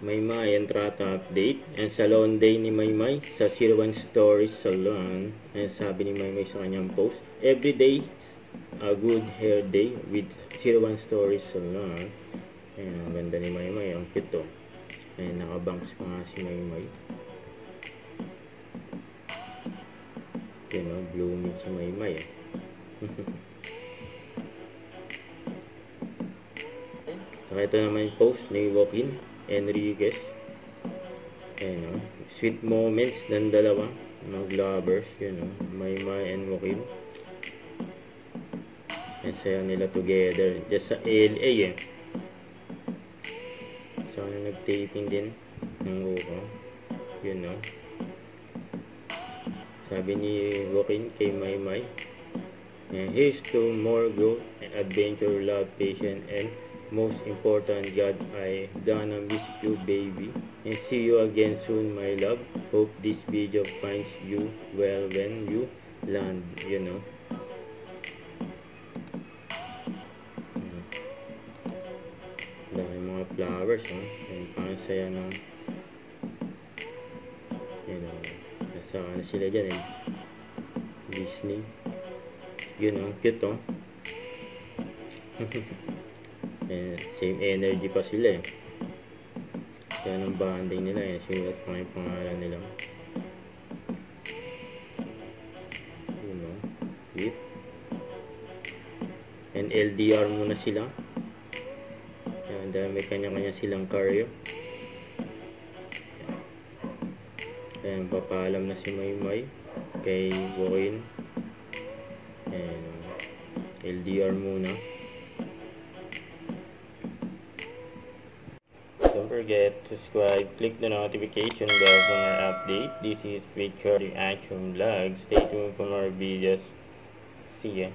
Maymay Entrata update. And salon day ni Maymay sa 01 Stories Salon. And sabi ni Maymay sa kanyang post, every day a good hair day with 01 Stories Salon. Ayan, ang ganda ni Maymay. Ang cute to. Ayan, nakabanks pa nga si Maymay. Ayan o, blooming si Maymay. Saka ito naman yung post ni Joaquin Enriquez. Ayan o, sweet moments ng dalawa mag-lovers. Yun o, Maymay and Joaquin. Ayan, sayo nila together just sa LA eh. Saka na nag-taping din ng Ruko. Yun o, sabi ni Joaquin kay Maymay, here's to more growth, adventure, love, patience, and most important, God, I gonna miss you, baby. And see you again soon, my love. Hope this video finds you well when you land, you know. Dahil mga flowers, oh. And parang saya ng, you know, nasa ano sila dyan, eh. Disney. Yun, oh. Cute, oh. Same energy pa sila eh. Kaya ng bonding nila eh. Sinulat pa yung pangalan nila. You know. Yep. And LDR muna sila. Dahil may kanya-kanya silang karyo. Ayan, papaalam na si Maymay kay Joaquin. And LDR muna. Don't forget to subscribe, click the notification bell for more update. This is Picture Reaction Vlog. Stay tuned for more videos. See ya.